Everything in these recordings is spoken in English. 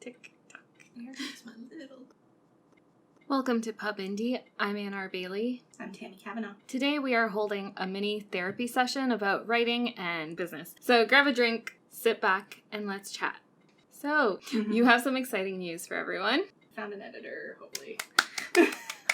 Tick-tock. There goes my little... Welcome to Pub Indie. I'm Ann R. Bailey. I'm Tammy Cavanaugh. Today we are holding a mini therapy session about writing and business. So grab a drink, sit back, and let's chat. So, you have some exciting news for everyone. Found an editor, hopefully.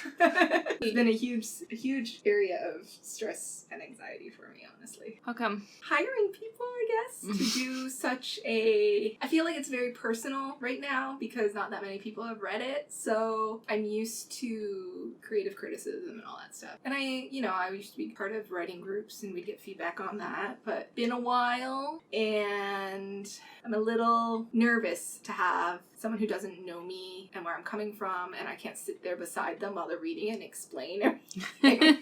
It's been a huge area of stress and anxiety for me, honestly. How come? Hiring people, I guess, to do such a... I feel like it's very personal right now because not that many people have read it. So I'm used to creative criticism and all that stuff. And I used to be part of writing groups and we'd get feedback on that. But been a while and I'm a little nervous to have someone who doesn't know me and where I'm coming from, and I can't sit there beside them while they're reading and explain everything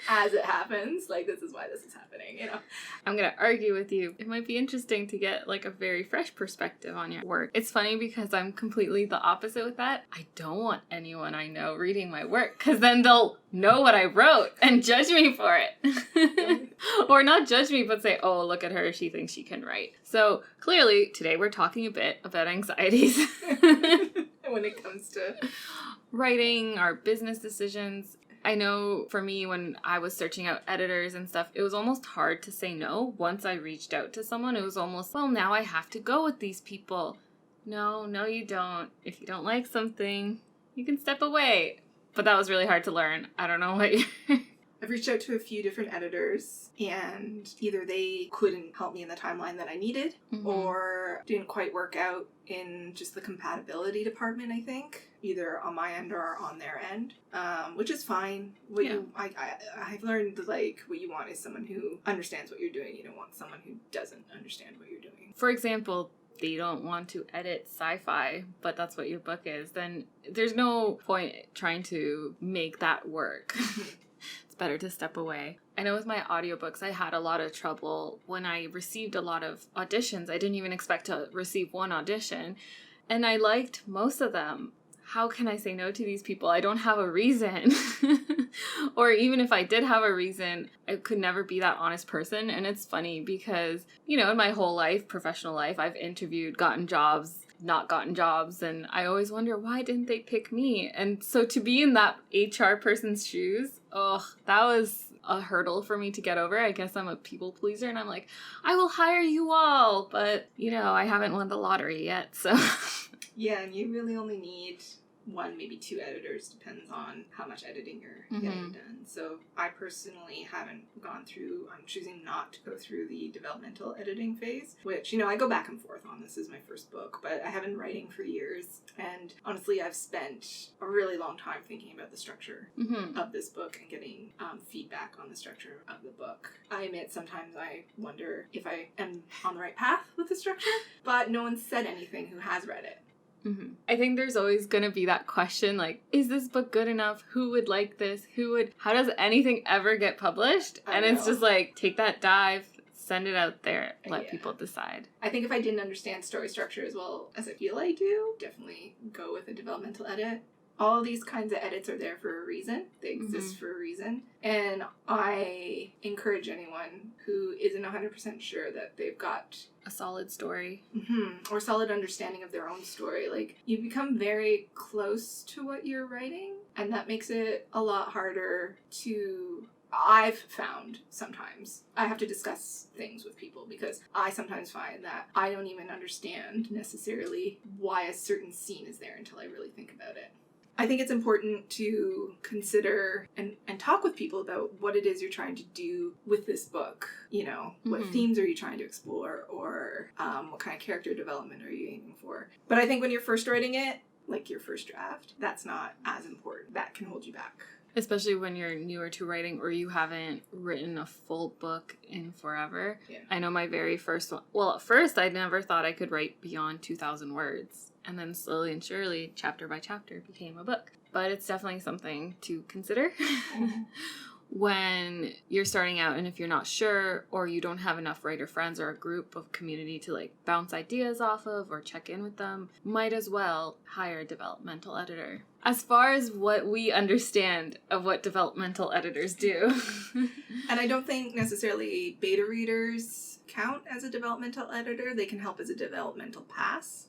as it happens. Like, this is why this is happening, you know? I'm going to argue with you. It might be interesting to get, like, a very fresh perspective on your work. It's funny because I'm completely the opposite with that. I don't want anyone I know reading my work because then they'll know what I wrote and judge me for it. Or not judge me, but say, oh, look at her. She thinks she can write. So clearly, today we're talking a bit about anxieties. When it comes to writing, our business decisions. I know for me, when I was searching out editors and stuff, it was almost hard to say no. Once I reached out to someone, it was almost, well, now I have to go with these people. No, you don't. If you don't like something, you can step away. But that was really hard to learn. I don't know what I've reached out to a few different editors, and either they couldn't help me in the timeline that I needed, or didn't quite work out in just the compatibility department, I think, either on my end or on their end, which is fine. I've learned, like, what you want is someone who understands what you're doing. You don't want someone who doesn't understand what you're doing. For example, they don't want to edit sci-fi, but that's what your book is, then there's no point trying to make that work. Better to step away. I know with my audiobooks, I had a lot of trouble when I received a lot of auditions. I didn't even expect to receive one audition, and I liked most of them. How can I say no to these people? I don't have a reason. Or even if I did have a reason, I could never be that honest person. And it's funny because, in my whole life, professional life, I've interviewed, gotten jobs, not gotten jobs, and I always wonder, why didn't they pick me? And so to be in that HR person's shoes, that was a hurdle for me to get over. I guess I'm a people pleaser, and I'm like, I will hire you all, but, I haven't won the lottery yet, so... Yeah, and you really only need one, maybe two editors, depends on how much editing you're getting done. So I personally haven't gone through, I'm choosing not to go through the developmental editing phase, which, I go back and forth on. This is my first book, but I have been writing for years. And honestly, I've spent a really long time thinking about the structure of this book and getting feedback on the structure of the book. I admit sometimes I wonder if I am on the right path with the structure, but no one said anything who has read it. I think there's always going to be that question, like, is this book good enough? Who would like this? How does anything ever get published? And it's just like, take that dive, send it out there, let people decide. I think if I didn't understand story structure as well as I feel I do, definitely go with a developmental edit. All these kinds of edits are there for a reason. They exist for a reason. And I encourage anyone who isn't 100% sure that they've got a solid story. Or solid understanding of their own story. Like, you become very close to what you're writing, and that makes it a lot harder to... I've found sometimes I have to discuss things with people because I sometimes find that I don't even understand necessarily why a certain scene is there until I really think about it. I think it's important to consider and talk with people about what it is you're trying to do with this book. What themes are you trying to explore, or what kind of character development are you aiming for? But I think when you're first writing it, like your first draft, that's not as important. That can hold you back. Especially when you're newer to writing or you haven't written a full book in forever. Yeah. I know my very first one. Well, at first I never thought I could write beyond 2,000 words. And then slowly and surely, chapter by chapter, became a book. But it's definitely something to consider when you're starting out, and if you're not sure or you don't have enough writer friends or a group of community to like bounce ideas off of or check in with them, might as well hire a developmental editor. As far as what we understand of what developmental editors do. And I don't think necessarily beta readers count as a developmental editor. They can help as a developmental pass.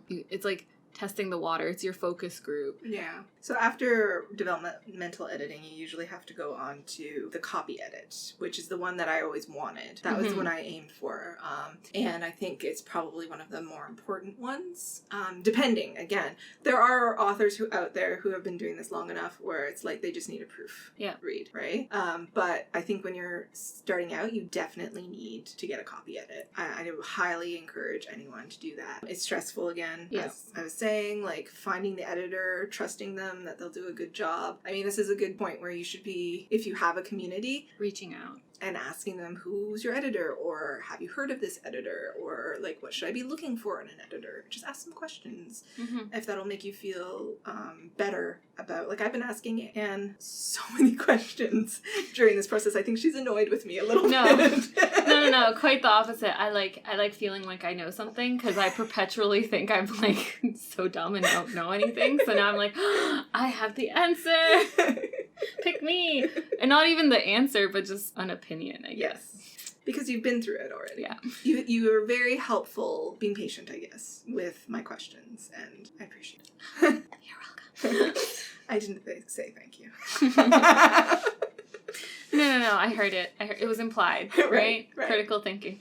It's like testing the water. It's your focus group. Yeah. So after developmental editing, you usually have to go on to the copy edit, which is the one that I always wanted. That was the one I aimed for. And I think it's probably one of the more important ones. Depending, again, there are authors out there who have been doing this long enough where it's like they just need a proof read, right? But I think when you're starting out, you definitely need to get a copy edit. I would highly encourage anyone to do that. It's stressful again, as I was saying, like finding the editor, trusting them that they'll do a good job. I mean, this is a good point where you should be, if you have a community, reaching out and asking them, who's your editor, or have you heard of this editor, or like, what should I be looking for in an editor? Just ask some questions. If that'll make you feel better about, like, I've been asking Anne so many questions during this process. I think she's annoyed with me a little bit. No, quite the opposite. I like feeling like I know something, because I perpetually think I'm like so dumb and don't know anything. So now I'm like, I have the answer. Pick me. And not even the answer, but just an opinion, I guess. Yes. Because you've been through it already. Yeah. You were very helpful being patient, I guess, with my questions, and I appreciate it. You're welcome. I didn't say thank you. No, I heard it. It was implied, right? Critical thinking.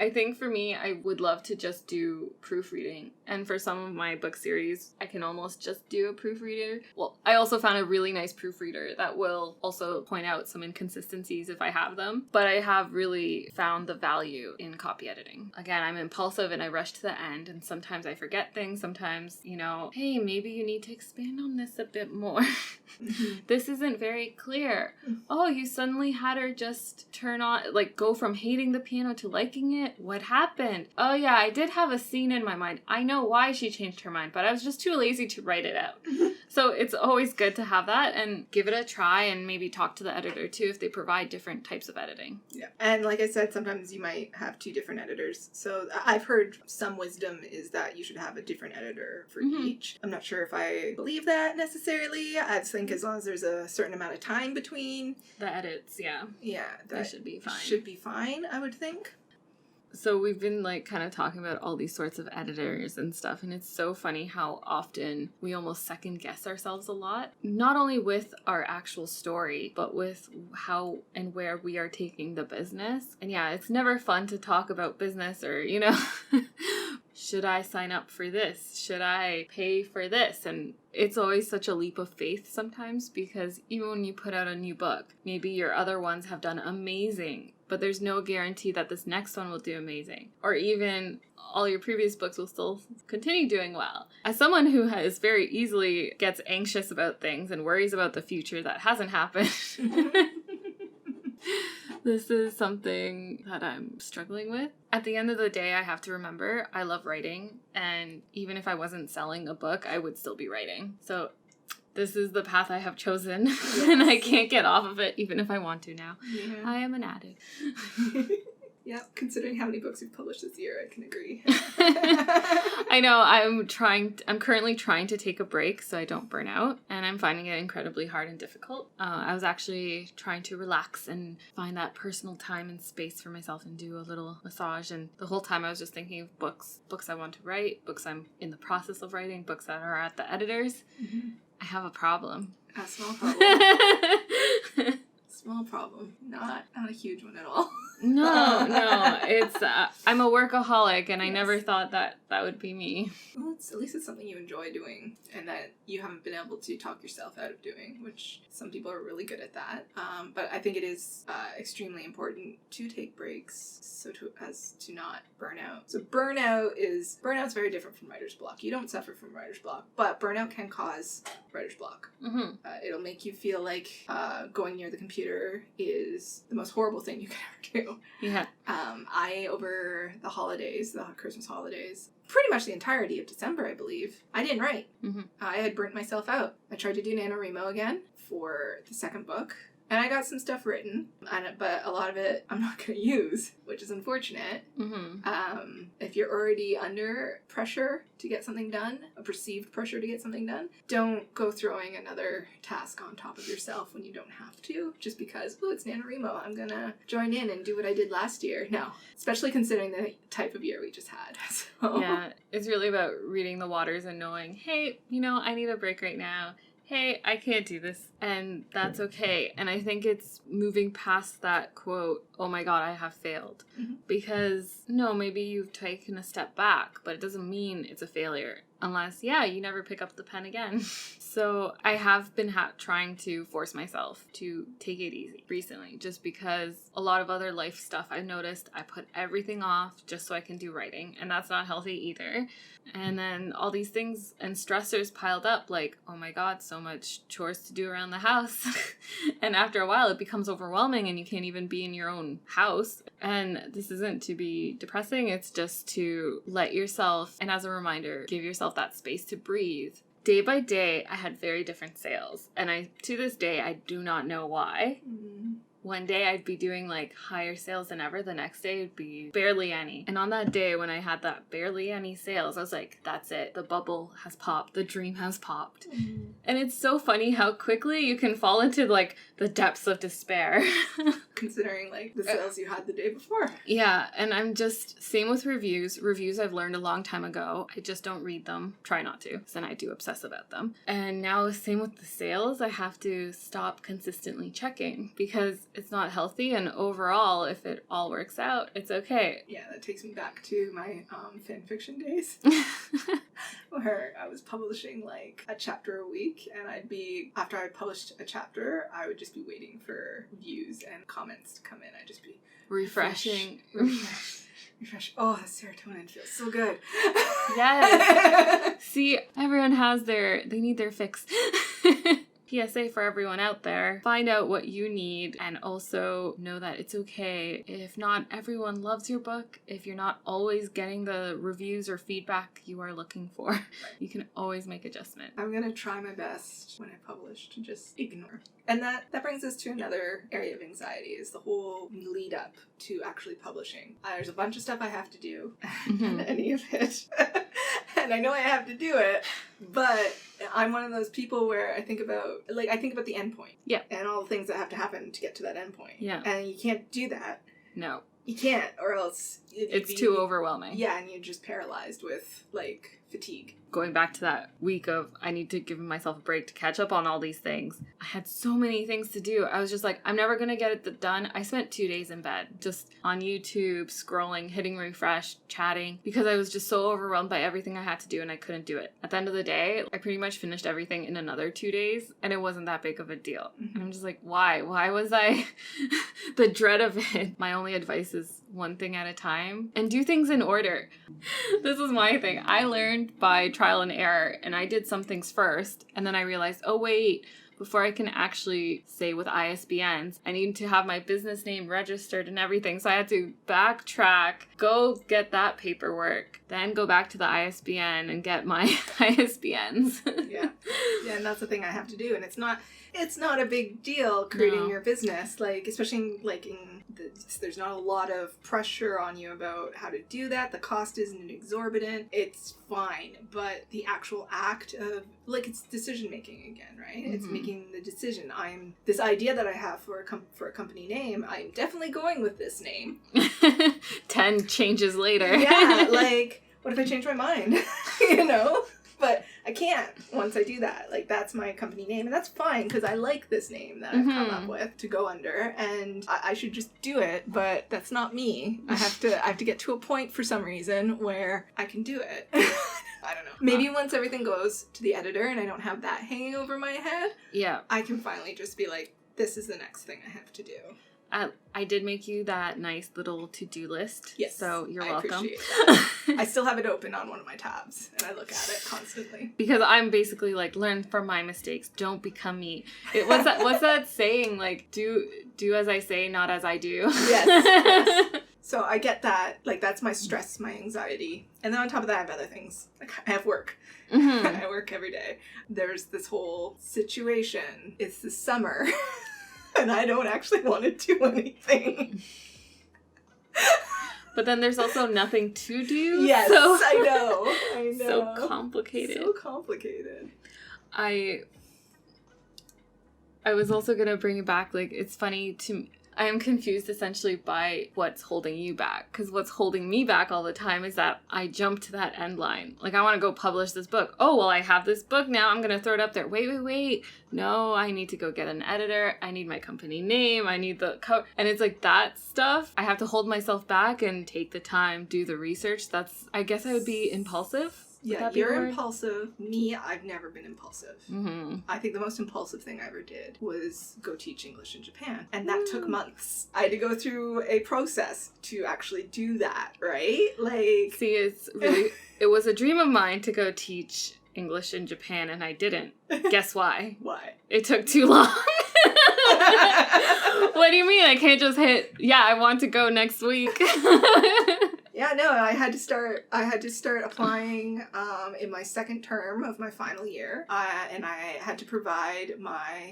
I think for me, I would love to just do proofreading. And for some of my book series, I can almost just do a proofreader. Well, I also found a really nice proofreader that will also point out some inconsistencies if I have them. But I have really found the value in copy editing. Again, I'm impulsive and I rush to the end, and sometimes I forget things. Sometimes, hey, maybe you need to expand on this a bit more. This isn't very clear. Oh, you suddenly had her just turn on, like, go from hating the piano to liking it. What happened? Oh yeah, I did have a scene in my mind. I know why she changed her mind, but I was just too lazy to write it out. So it's always good to have that and give it a try, and maybe talk to the editor too if they provide different types of editing. Yeah. And like I said, sometimes you might have 2 different editors. So I've heard some wisdom is that you should have a different editor for each. I'm not sure if I believe that necessarily. I think as long as there's a certain amount of time between the edits, that should be fine. Should be fine, I would think. So we've been like kind of talking about all these sorts of editors and stuff, and it's so funny how often we almost second guess ourselves a lot, not only with our actual story, but with how and where we are taking the business. And yeah, it's never fun to talk about business or, should I sign up for this? Should I pay for this? And it's always such a leap of faith sometimes, because even when you put out a new book, maybe your other ones have done amazing, but there's no guarantee that this next one will do amazing. Or even all your previous books will still continue doing well. As someone who has very easily gets anxious about things and worries about the future that hasn't happened, this is something that I'm struggling with. At the end of the day, I have to remember I love writing, and even if I wasn't selling a book, I would still be writing. So this is the path I have chosen, and I can't get off of it, even if I want to now. Yeah. I am an addict. Yeah, considering how many books you've published this year, I can agree. I know, I'm currently trying to take a break so I don't burn out, and I'm finding it incredibly hard and difficult. I was actually trying to relax and find that personal time and space for myself and do a little massage, and the whole time I was just thinking of books I want to write, books I'm in the process of writing, books that are at the editors. I have a problem. A small problem. Small problem. Not a huge one at all. No. It's I'm a workaholic, and I never thought that would be me. Well, at least it's something you enjoy doing, and that you haven't been able to talk yourself out of doing, which some people are really good at that. But I think it is extremely important to take breaks as to not burn out. So burnout's very different from writer's block. You don't suffer from writer's block, but burnout can cause writer's block. It'll make you feel like going near the computer is the most horrible thing you can ever do. Yeah. I, over the holidays, the Christmas holidays, pretty much the entirety of December, I believe, I didn't write. I had burnt myself out. I tried to do NaNoWriMo again for the second book, And I got some stuff written, but a lot of it I'm not going to use, which is unfortunate. If you're already under pressure to get something done, a perceived pressure to get something done, don't go throwing another task on top of yourself when you don't have to, just because, oh, it's NaNoWriMo, I'm going to join in and do what I did last year. No, especially considering the type of year we just had. So. Yeah, it's really about reading the waters and knowing, hey, I need a break right now. Hey, I can't do this, and that's okay. And I think it's moving past that quote, oh my God, I have failed. Because, no, maybe you've taken a step back, but it doesn't mean it's a failure. Unless, you never pick up the pen again. So I have been trying to force myself to take it easy recently, just because a lot of other life stuff I've noticed, I put everything off just so I can do writing, and that's not healthy either. And then all these things and stressors piled up, like, oh my God, so much chores to do around the house. And after a while, it becomes overwhelming and you can't even be in your own house. And this isn't to be depressing, it's just to let yourself, and as a reminder, give yourself that space to breathe. Day by day, I had very different sales. And to this day, I do not know why. One day I'd be doing like higher sales than ever. The next day it'd be barely any. And on that day when I had that barely any sales, I was like, that's it. The bubble has popped. The dream has popped. And it's so funny how quickly you can fall into like the depths of despair. Considering like the sales you had the day before. Yeah. And I'm just, same with reviews. Reviews I've learned a long time ago. I just don't read them. Try not to. Because then I do obsess about them. And now same with the sales. I have to stop consistently checking because it's not healthy, and overall, if it all works out, it's okay. Yeah, that takes me back to my fan fiction days, where I was publishing like a chapter a week, and after I published a chapter, I would just be waiting for views and comments to come in. I'd just be refreshing. Refresh. Oh, the serotonin feels so good. Yes. See, everyone they need their fix. PSA for everyone out there, find out what you need and also know that it's okay if not everyone loves your book, if you're not always getting the reviews or feedback you are looking for. You can always make adjustment. I'm going to try my best when I publish to just ignore. And that brings us to another area of anxiety, is the whole lead up to actually publishing. There's a bunch of stuff I have to do, and any of it. And I know I have to do it, but I'm one of those people where I think about the end point. Yeah. And all the things that have to happen to get to that end point. Yeah. And you can't do that. No. You can't, or else it's too overwhelming. Yeah, and you're just paralyzed with like fatigue. Going back to that week of I need to give myself a break to catch up on all these things. I had so many things to do. I was just like, I'm never going to get it done. I spent 2 days in bed just on YouTube, scrolling, hitting refresh, chatting, because I was just so overwhelmed by everything I had to do and I couldn't do it. At the end of the day, I pretty much finished everything in another 2 days and it wasn't that big of a deal. And I'm just like, why? Why was I the dread of it? My only advice is one thing at a time and do things in order. This is my thing. I learned by trial and error, and I did some things first, and then I realized, oh wait, before I can actually say with ISBNs, I need to have my business name registered and everything. So I had to backtrack, go get that paperwork, then go back to the ISBN and get my ISBNs. Yeah, and that's the thing I have to do, and it's not a big deal creating your business, like especially like there's not a lot of pressure on you about how to do that. The cost isn't exorbitant. It's fine, but the actual act of it's decision making again, right? Mm-hmm. It's making the decision. This idea that I have for a company name, I'm definitely going with this name. 10 changes later. Yeah, what if I change my mind? But I can't once I do that. That's my company name, and that's fine because I like this name that I've come up with to go under, and I should just do it. But that's not me. I have to get to a point for some reason where I can do it. I don't know. Maybe once everything goes to the editor and I don't have that hanging over my head, I can finally just be like, this is the next thing I have to do. I did make you that nice little to-do list. Yes. So you're welcome. I appreciate that. I still have it open on one of my tabs, and I look at it constantly. Because I'm basically learn from my mistakes. Don't become me. What's that saying? Do as I say, not as I do. Yes. So I get that. That's my stress, my anxiety. And then on top of that, I have other things. I have work. Mm-hmm. I work every day. There's this whole situation. It's the summer. and I don't actually want to do anything. But then there's also nothing to do. Yes, so I know. So complicated. So complicated. I was also going to bring it back, like, it's funny I am confused essentially by what's holding you back. Because what's holding me back all the time is that I jump to that end line. Like, I want to go publish this book. Oh, well, I have this book now. I'm going to throw it up there. Wait. No, I need to go get an editor. I need my company name. I need the cover. And it's like that stuff. I have to hold myself back and take the time, do the research. I guess I would be impulsive. Yeah, you're impulsive. Me, I've never been impulsive. Mm-hmm. I think the most impulsive thing I ever did was go teach English in Japan. And that took months. I had to go through a process to actually do that, right? Like... See, it was a dream of mine to go teach English in Japan, and I didn't. Guess why? Why? It took too long. What do you mean? I can't just hit, I want to go next week. Yeah, no, I had to start applying in my second term of my final year. And I had to provide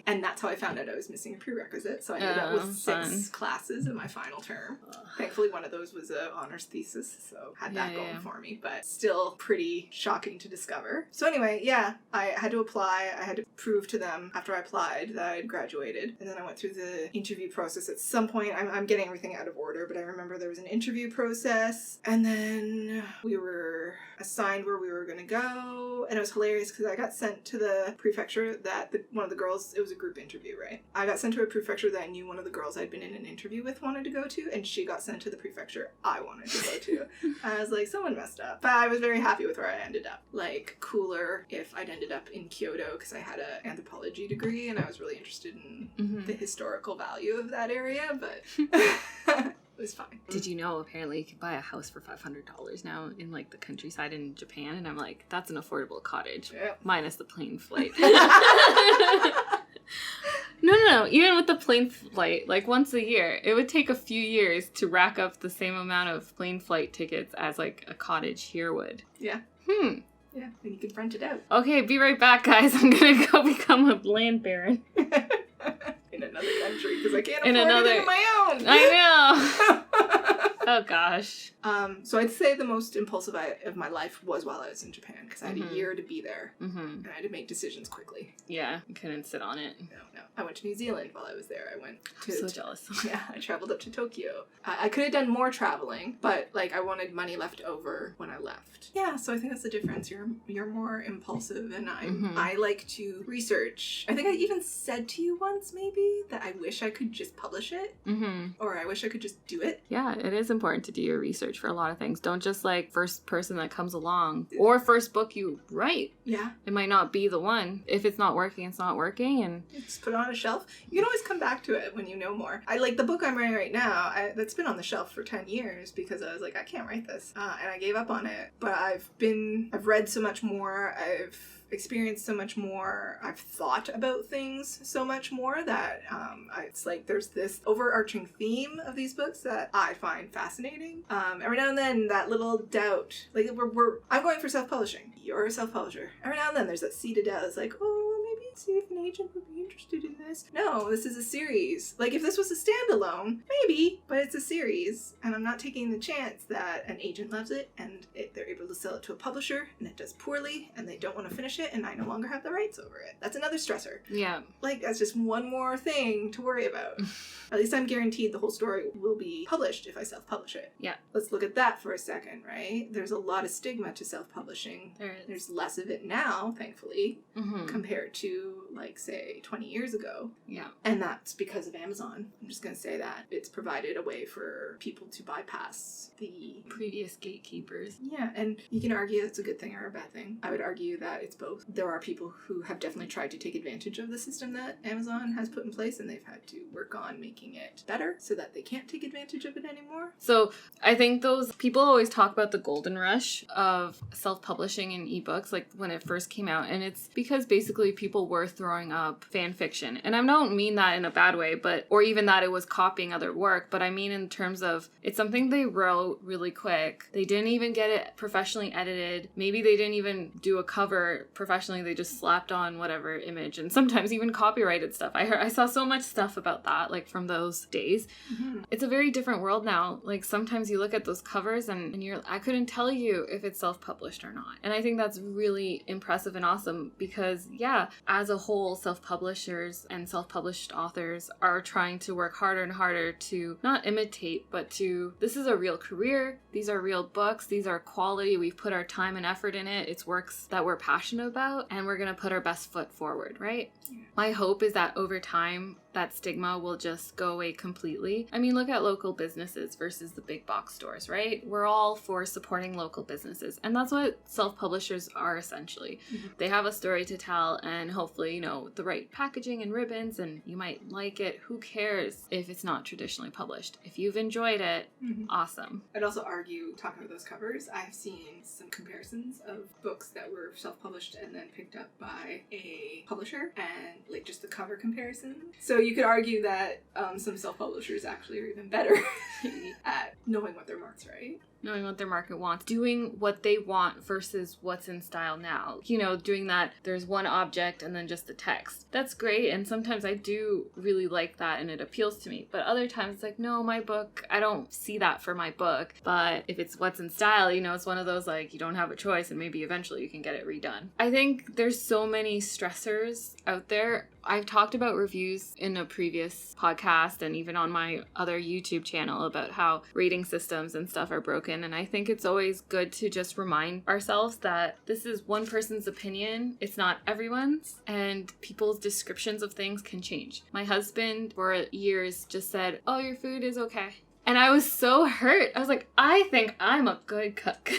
and that's how I found out I was missing a prerequisite. So I ended up with 6 classes in my final term. Thankfully, one of those was an honors thesis, so had that going for me, but still pretty shocking to discover. So anyway, I had to apply. I had to prove to them after I applied that I had graduated. And then I went through the interview process. At some point, I'm getting everything out of order, but I remember there was an interview process. And then we were assigned where we were going to go. And it was hilarious because I got sent to the prefecture that one of the girls, it was a group interview, right? I got sent to a prefecture that I knew one of the girls I'd been in an interview with wanted to go to. And she got sent to the prefecture I wanted to go to. I was like, someone messed up. But I was very happy with where I ended up. Like, cooler if I'd ended up in Kyoto because I had an anthropology degree and I was really interested in the historical value of that area. But... It was fine. Did you know apparently you can buy a house for $500 now in like the countryside in Japan? And I'm like, that's an affordable cottage. Yep. Minus the plane flight. No. Even with the plane flight, like once a year, it would take a few years to rack up the same amount of plane flight tickets as like a cottage here would. Yeah. Yeah, and you could rent it out. Okay, be right back, guys. I'm gonna go become a land baron. In another country, because I can't afford it on my own. I know. Oh, gosh. So I'd say the most impulsive of my life was while I was in Japan, because I had a year to be there, and I had to make decisions quickly. Yeah, you couldn't sit on it. No. I went to New Zealand while I was there. I'm so jealous. Yeah, I traveled up to Tokyo. I could have done more traveling, but like I wanted money left over when I left. Yeah, so I think that's the difference. You're more impulsive, and I like to research. I think I even said to you once, maybe, that I wish I could just publish it, or I wish I could just do it. Yeah, it is important to do your research for a lot of things. Don't just like first person that comes along or first book you write. Yeah. It might not be the one. If it's not working, it's not working, and just put it on a shelf. You can always come back to it when you know more. I like the book I'm writing right now. That's been on the shelf for 10 years because I was like, I can't write this, and I gave up on it. But I've read so much more. I've experienced so much more. I've thought about things so much more that it's like there's this overarching theme of these books that I find fascinating. Every now and then that little doubt, like I'm going for self-publishing. You're a self-publisher. Every now and then there's that seed of doubt that's like, oh, maybe see if an agent would be interested in this. No, this is a series. Like if this was a standalone, maybe, but it's a series, and I'm not taking the chance that an agent loves it and they're able to sell it to a publisher and it does poorly and they don't want to finish it and I no longer have the rights over it. That's another stressor. Yeah. Like that's just one more thing to worry about. At least I'm guaranteed the whole story will be published if I self-publish it. Yeah. Let's look at that for a second, right? There's a lot of stigma to self-publishing. There's less of it now, thankfully, compared to, like, say, 20 years ago. Yeah. And that's because of Amazon. I'm just going to say that. It's provided a way for people to bypass the previous gatekeepers. Yeah, and you can argue it's a good thing or a bad thing. I would argue that it's both. There are people who have definitely tried to take advantage of the system that Amazon has put in place, and they've had to work on making it better so that they can't take advantage of it anymore. So I think those people always talk about the golden rush of self-publishing in ebooks, like when it first came out, and it's because basically people were throwing up fan fiction. And I don't mean that in a bad way, or even that it was copying other work, but I mean in terms of it's something they wrote really quick. They didn't even get it professionally edited. Maybe they didn't even do a cover professionally. They just slapped on whatever image, and sometimes even copyrighted stuff. I saw so much stuff about that, like from those days. Mm-hmm. It's a very different world now. Like sometimes you look at those covers and I couldn't tell you if it's self-published or not. And I think that's really impressive and awesome because, yeah, as a whole, self-publishers and self-published authors are trying to work harder and harder to not imitate, but this is a real career. These are real books. These are quality. We've put our time and effort in it. It's works that we're passionate about, and we're going to put our best foot forward, right? Yeah. My hope is that over time, that stigma will just go away completely. I mean, look at local businesses versus the big box stores, right? We're all for supporting local businesses. And that's what self-publishers are essentially. Mm-hmm. They have a story to tell and hopefully, the right packaging and ribbons, and you might like it. Who cares if it's not traditionally published? If you've enjoyed it, mm-hmm. awesome. I'd also argue, talking about those covers, I've seen some comparisons of books that were self-published and then picked up by a publisher and like just the cover comparison. So you could argue that some self-publishers actually are even better at knowing what their market's right. Knowing what their market wants, doing what they want versus what's in style now. Doing that, there's one object and then just the text. That's great, and sometimes I do really like that and it appeals to me. But other times it's like, no, my book, I don't see that for my book. But if it's what's in style, it's one of those like you don't have a choice and maybe eventually you can get it redone. I think there's so many stressors out there. I've talked about reviews in a previous podcast and even on my other YouTube channel about how rating systems and stuff are broken. And I think it's always good to just remind ourselves that this is one person's opinion. It's not everyone's. And people's descriptions of things can change. My husband for years just said, "Oh, your food is okay." And I was so hurt. I was like, I think I'm a good cook.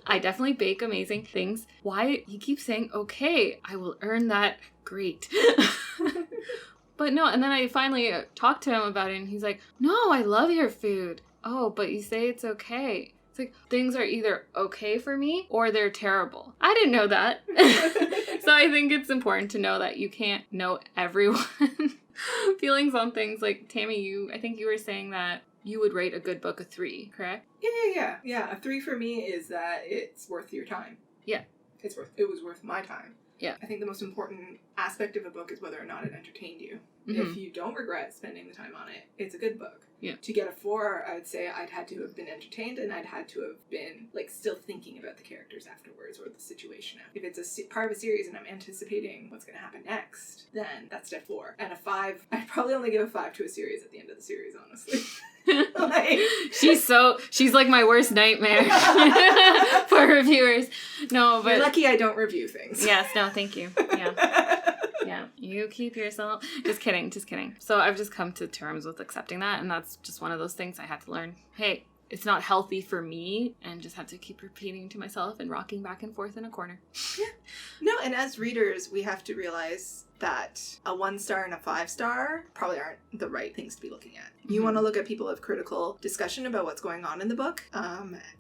I definitely bake amazing things. Why? He keeps saying, okay, I will earn that. Great. But no, and then I finally talked to him about it and he's like, no, I love your food. Oh, but you say it's okay. It's like things are either okay for me or they're terrible. I didn't know that. So I think it's important to know that you can't know everyone's feelings on things. Like Tammy, I think you were saying that you would rate a good book a 3, correct? Yeah. A 3 for me is that it's worth your time. Yeah. It was worth my time. Yeah. I think the most important aspect of a book is whether or not it entertained you. Mm-hmm. If you don't regret spending the time on it, it's a good book. Yeah. To get a 4, I would say I'd had to have been entertained and I'd had to have been still thinking about the characters afterwards or the situation. If it's part of a series and I'm anticipating what's going to happen next, then that's step 4. And a 5, I'd probably only give a 5 to a series at the end of the series, honestly. She's like my worst nightmare for reviewers. No, but you're lucky I don't review things. Yes, no, thank you. Yeah, you keep yourself. Just kidding. So I've just come to terms with accepting that, and that's just one of those things I had to learn. Hey, it's not healthy for me, and just have to keep repeating to myself and rocking back and forth in a corner. Yeah. No, and as readers, we have to realize that a 1-star and a 5-star probably aren't the right things to be looking at. You want to look at people of critical discussion about what's going on in the book,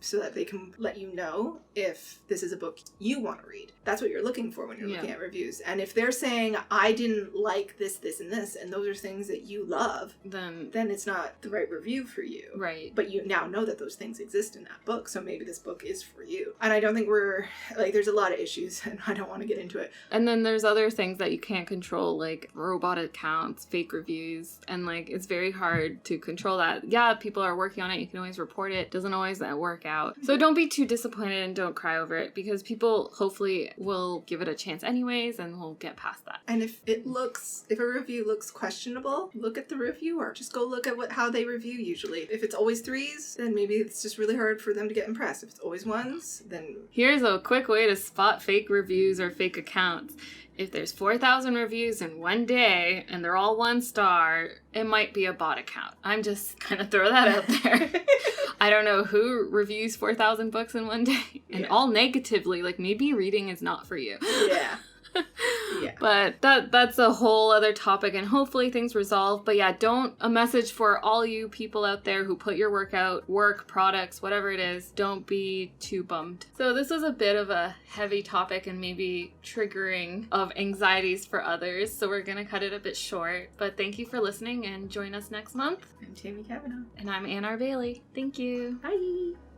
so that they can let you know if this is a book you want to read. That's what you're looking for when you're looking at reviews. And if they're saying, I didn't like this, this, and this, and those are things that you love, then it's not the right review for you. Right. But you now know that those things exist in that book, so maybe this book is for you. And I don't think there's a lot of issues, and I don't want to get into it. And then there's other things that you can't control, like robot accounts, fake reviews, and it's very hard to control that. Yeah, people are working on it. You can always report it. Doesn't always work out. So don't be too disappointed and don't cry over it, because people hopefully will give it a chance anyways and we'll get past that. And if a review looks questionable, look at the reviewer. Just go look at how they review usually. If it's always 3s, then maybe it's just really hard for them to get impressed. If it's always 1s, then... Here's a quick way to spot fake reviews or fake accounts. If there's 4,000 reviews in one day and they're all 1 star, it might be a bot account. I'm just gonna throw that out there. I don't know who reviews 4,000 books in one day and all negatively. Maybe reading is not for you. Yeah. Yeah. But that's a whole other topic, and hopefully things resolve. But yeah, a message for all you people out there who put your work out, work, products, whatever it is, don't be too bummed. So this was a bit of a heavy topic and maybe triggering of anxieties for others. So we're going to cut it a bit short. But thank you for listening, and join us next month. I'm Tammy Kavanaugh. And I'm Ann R. Bailey. Thank you. Bye.